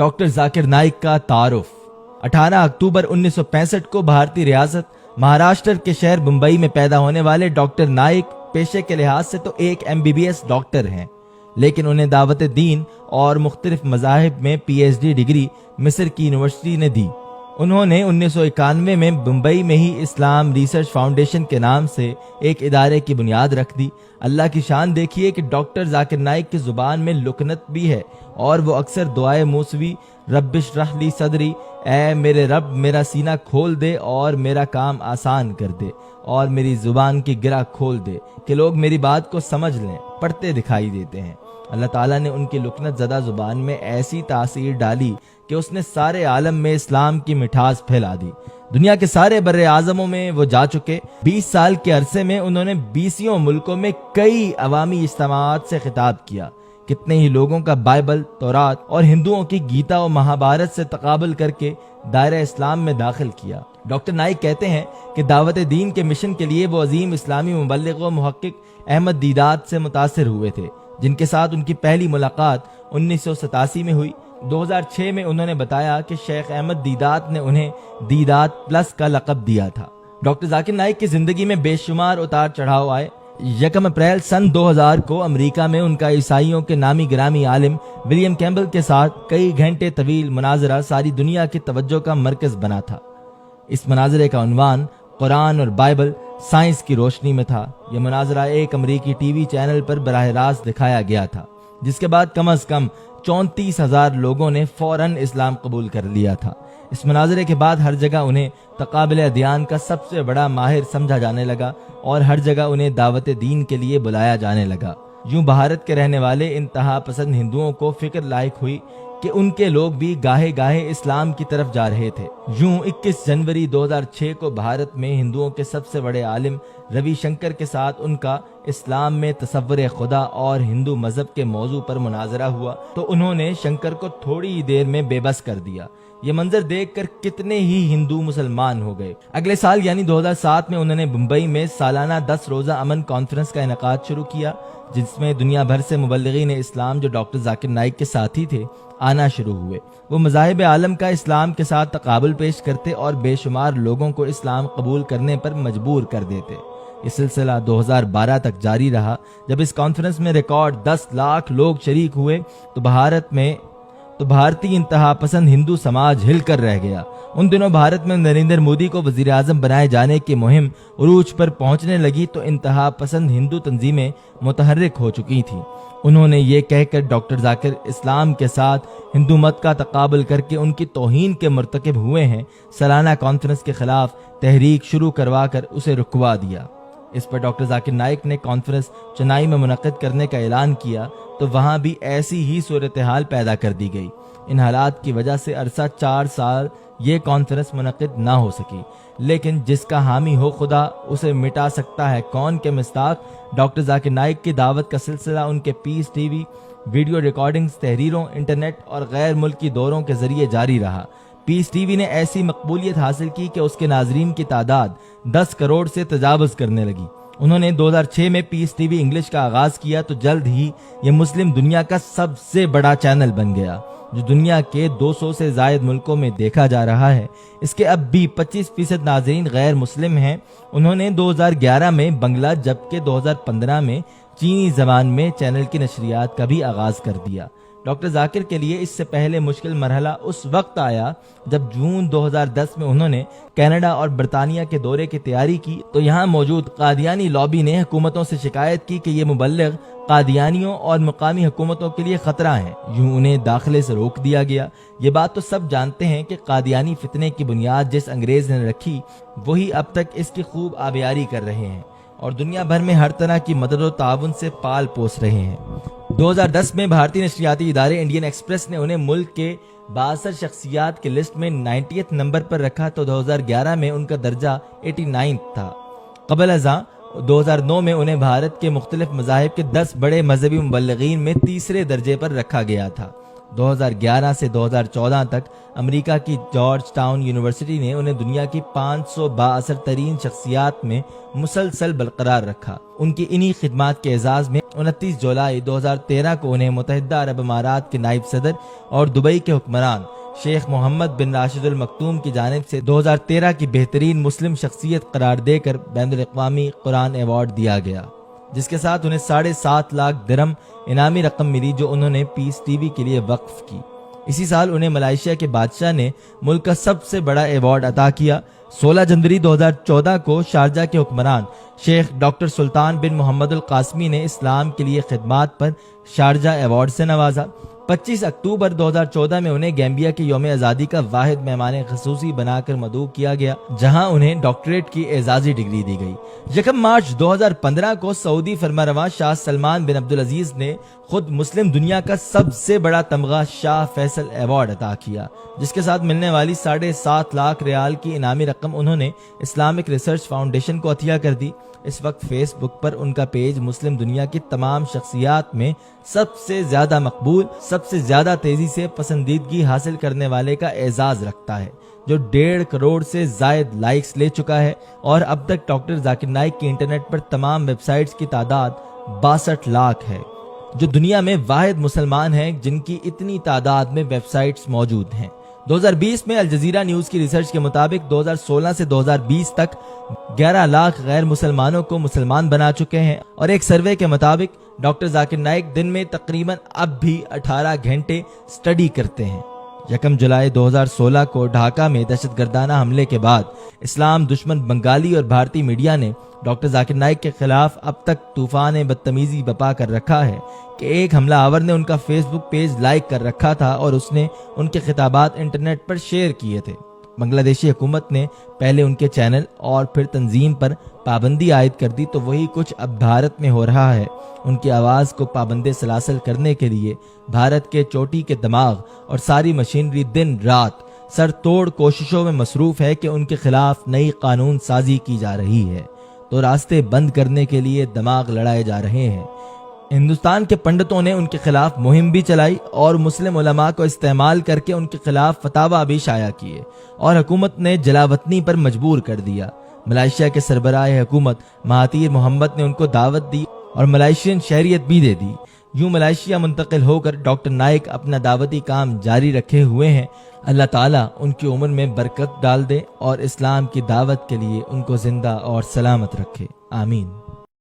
Doctor Zakir Naik का तारुफ। 18 अक्टूबर 1965 को भारतीय रियासत महाराष्ट्र के शहर मुंबई में पैदा होने वाले डॉक्टर नाइक पेशे के लिहाज से तो एक MBBS डॉक्टर हैं, लेकिन उन्हें दावत दीन और मुख्तलिफ मज़ाहिब में PhD डिग्री मिस्र की यूनिवर्सिटी ने दी। उन्होंने 1991 में मुंबई में ही इस्लाम रिसर्च फाउंडेशन के नाम से एक इदारे की बुनियाद रख दी। अल्लाह की शान देखिए कि डॉक्टर जाकिर नाइक की जुबान में लुकनत भी है और वो अक्सर दुआए मूसवी रब्बिश रहली सदरी, ऐ मेरे रब मेरा सीना खोल दे और मेरा काम आसान कर दे और मेरी जुबान की गिरा खोल दे कि लोग मेरी बात को समझ लें, पढ़ते दिखाई देते हैं। अल्लाह ताला ने उनकी लुकनत ज़दा जुबान में ऐसी तासीर डाली कि उसने सारे आलम में इस्लाम की मिठास फैला दी। दुनिया के सारे बर्रे आज़मों में वो जा चुके। 20 साल के अरसे में उन्होंने 20 मुल्कों में कई अवामी इज्तिमाआत से खिताब किया। कितने ही लोगों का बाइबल, तौरात और हिंदुओं की गीता और महाभारत से तकाबुल करके दायरा इस्लाम में दाखिल किया। डॉक्टर नाइक कहते हैं कि दावत दीन के मिशन के लिए वो अजीम इस्लामी मुबल्लिग व मुहक्किक अहमद दीदात से मुतासिर हुए थे, जिनके साथ उनकी पहली मुलाकात 1987 में हुई। 2006 में उन्होंने बताया कि शेख अहमद दीदात ने उन्हें दीदात प्लस का लक़ब दिया था। डॉक्टर जाकिर नाइक की जिंदगी में बेशुमार उतार चढ़ाव आए। 1 अप्रैल सन 2000 को अमेरिका में उनका ईसाइयों के नामी गिरामी आलिम विलियम कैम्पबेल के साथ कई घंटे तवील मुनाजरा सारी दुनिया की तवज्जो का मरकज बना था। इस मुनाजरे का उन्वान कुरान और बाइबल साइंस की रोशनी में था। यह मुनाजरा एक अमेरिकी टीवी चैनल पर बराह रास्त दिखाया गया था, जिसके बाद कम अज कम 34,000 लोगों ने फौरन इस्लाम कबूल कर लिया था। इस मुनाजरे के बाद हर जगह उन्हें तकाबुल अदयान का सबसे बड़ा माहिर समझा जाने लगा और हर जगह उन्हें दावत दीन के लिए बुलाया जाने लगा। यूं भारत के रहने वाले इंतहा पसंद हिंदुओं को फिक्र लायक हुई कि उनके लोग भी गाहे गाहे इस्लाम की तरफ जा रहे थे। यूं 21 जनवरी 2006 को भारत में हिंदुओं के सबसे बड़े आलिम रविशंकर के साथ उनका इस्लाम में तसव्वुर खुदा और हिंदू मजहब के मौजू पर मुनाजरा हुआ तो उन्होंने शंकर को थोड़ी ही देर में बेबस कर दिया। ये मंजर देखकर कितने ही हिंदू मुसलमान हो गए। अगले साल यानी 2007 में उन्होंने मुंबई में सालाना 10 रोजा अमन कॉन्फ्रेंस का इनेकाद शुरू किया, जिसमें दुनिया भर से मुबल्लिगीन इस्लाम जो डॉक्टर जाकिर नाइक के साथी थे आना शुरू हुए। वो मज़ाहिब आलम का इस्लाम के साथ तकाबुल पेश करते और बेशुमार लोगों को इस्लाम कबूल करने पर मजबूर कर देते। ये सिलसिला 2012 तक जारी रहा। जब इस कॉन्फ्रेंस में रिकॉर्ड 10 लाख लोग शरीक हुए तो भारतीय इंतहा पसंद हिंदू समाज हिलकर रह गया। उन दिनों भारत में नरेंद्र मोदी को वजीर आजम बनाए जाने की मुहिम उरूज पर पहुंचने लगी तो इंतहा पसंद हिंदू तंजीमें मुतहर्रिक हो चुकी थीं। उन्होंने ये कहकर डॉक्टर जाकिर इस्लाम के साथ हिंदू मत का तकाबुल करके उनकी तौहीन के मुर्तकिब हुए हैं, सालाना कॉन्फ्रेंस के खिलाफ तहरीक शुरू करवा कर उसे रुकवा दिया। इस पर डॉक्टर जाकिर नाइक ने कॉन्फ्रेंस चेन्नई में मुनक्किद करने का ऐलान किया तो वहां भी ऐसी ही सूरत हाल पैदा कर दी गई। इन हालात की वजह से अरसा 4 साल ये कॉन्फ्रेंस मुनक्किद ना हो सकी, लेकिन जिसका हामी हो खुदा उसे मिटा सकता है कौन के मिस्ताक डॉक्टर जाकिर नाइक की दावत का सिलसिला उनके पीस टीवी वीडियो रिकॉर्डिंग्स, तहरीरों, इंटरनेट और गैर मुल्की दौरों के जरिए जारी रहा। पीस टीवी ने ऐसी मकबूलियत हासिल की कि उसके नाजरीन की तादाद 10 करोड़ से तजावुज करने लगी। उन्होंने 2006 में पीस टीवी इंग्लिश का आगाज किया तो जल्द ही ये मुस्लिम दुनिया का सबसे बड़ा चैनल बन गया, जो दुनिया के 200 से जायद मुल्कों में देखा जा रहा है। इसके अब भी 25% नाजरीन गैर मुस्लिम हैं। उन्होंने 2011 में बंगला जबकि 2015 में चीनी जबान में चैनल की नशरियात का भी आगाज कर दिया। डॉक्टर जाकिर के लिए इससे पहले मुश्किल मरहला उस वक्त आया जब जून 2010 में उन्होंने कनाडा और बरतानिया के दौरे की तैयारी की तो यहाँ मौजूद कादियानी लॉबी ने हुकूमतों से शिकायत की कि ये मुबल्लिग कादियानियों और मुकामी हुकूमतों के लिए खतरा हैं। यूं उन्हें दाखिले से रोक दिया गया। ये बात तो सब जानते हैं कि कादियानी फितने की बुनियाद जिस अंग्रेज ने रखी वही अब तक इसकी खूब आबियारी कर रहे हैं और दुनिया भर में हर तरह की मदद और ताउन से पाल पोस रहे हैं। 2010 में भारतीय नशरियाती इदारे इंडियन एक्सप्रेस ने उन्हें मुल्क के 62 शख्सियात की लिस्ट में 90th नंबर पर रखा तो 2011 में उनका दर्जा 89 था। कबल अज़ां 2009 में उन्हें भारत के मुख्तलिफ मज़ाहिब के 10 बड़े मजहबी मुबल्लिगीन में तीसरे दर्जे पर रखा गया था। 2011 से 2014 तक अमेरिका की जॉर्ज टाउन यूनिवर्सिटी ने उन्हें दुनिया की 500 बाअसर तरीन शख्सियात में मुसलसल बरकरार रखा। उनकी इन्हीं खिदमात के एजाज में 29 जुलाई 2013 को उन्हें मुत्तहिदा अरब अमारात के नायब सदर और दुबई के हुक्मरान शेख मोहम्मद बिन राशिद अल मखतूम की जानिब से 2013 की बेहतरीन मुस्लिम शख्सियत करार देकर बैनुल अक़वामी कुरान अवार्ड दिया गया, जिसके साथ उन्हें 7.5 लाख दिरहम इनामी रकम मिली जो उन्होंने पीस टीवी के लिए वक्फ की। इसी साल उन्हें मलेशिया के बादशाह ने मुल्क का सबसे बड़ा अवार्ड अता किया। 16 जनवरी 2014 को शारजा के हुक्मरान शेख डॉक्टर सुल्तान बिन मोहम्मद अल कासमी ने इस्लाम के लिए खिदमात पर शारजा अवार्ड से नवाजा। 25 अक्टूबर 2014 में उन्हें गैम्बिया के यौम आज़ादी का वाहिद मेहमान खसूसी बनाकर मदऊ किया गया, जहां उन्हें डॉक्टरेट की एजाजी डिग्री दी गई। 1 मार्च 2015 को सऊदी फरमारवा शाह सलमान बिन अब्दुल अजीज ने खुद मुस्लिम दुनिया का सबसे बड़ा तमगा शाह फैसल अवार्ड अता किया, जिसके साथ मिलने वाली 7.5 लाख रियाल की इनामी रकम उन्होंने इस्लामिक रिसर्च फाउंडेशन को अतिया कर दी। इस वक्त फेसबुक पर उनका पेज मुस्लिम दुनिया की तमाम शख्सियात में सबसे ज्यादा मकबूल, सबसे ज्यादा तेजी से पसंदीदगी हासिल करने वाले का एजाज रखता है, जो 1.5 करोड़ से जायद लाइक्स ले चुका है। और अब तक डॉक्टर जाकिर नाइक की इंटरनेट पर तमाम वेबसाइट्स की तादाद 62 लाख है, जो दुनिया में वाहिद मुसलमान हैं जिनकी इतनी तादाद में वेबसाइट्स मौजूद हैं। 2020 में अल जजीरा न्यूज की रिसर्च के मुताबिक 2016 से 2020 तक 11 लाख गैर मुसलमानों को मुसलमान बना चुके हैं। और एक सर्वे के मुताबिक डॉक्टर जाकिर नाइक दिन में तकरीबन अब भी 18 घंटे स्टडी करते हैं। 1 जुलाई 2016 को ढाका में दहशतगर्दाना हमले के बाद इस्लाम दुश्मन बंगाली और भारतीय मीडिया ने डॉक्टर जाकिर नाइक के खिलाफ अब तक तूफान बदतमीजी बपा कर रखा है कि एक हमलावर ने उनका फेसबुक पेज लाइक कर रखा था और उसने उनके खिताबात इंटरनेट पर शेयर किए थे। बांग्लादेशी हुकूमत ने पहले उनके चैनल और फिर तंजीम पर पाबंदी आयद कर दी, तो वही कुछ अब भारत में हो रहा है। उनकी आवाज़ को पाबंदे सलासल करने के लिए भारत के चोटी के दिमाग और सारी मशीनरी दिन रात सर तोड़ कोशिशों में मसरूफ है कि उनके खिलाफ नई कानून साजी की जा रही है, तो रास्ते बंद करने के लिए दिमाग लड़ाए जा रहे हैं। हिंदुस्तान के पंडितों ने उनके खिलाफ मुहिम भी चलाई और मुस्लिम उलमा को इस्तेमाल करके उनके खिलाफ फतावा भी शाया किए और हुकूमत ने जलावतनी पर मजबूर कर दिया। मलेशिया के सरबराह हुकूमत महातीर मोहम्मद ने उनको दावत दी और मलेशियन शहरियत भी दे दी। यूं मलेशिया मुंतकिल होकर डॉक्टर नाइक अपना दावती काम जारी रखे हुए हैं। अल्लाह ताला उनकी उम्र में बरकत डाल दे और इस्लाम की दावत के लिए उनको जिंदा और सलामत रखे। आमीन।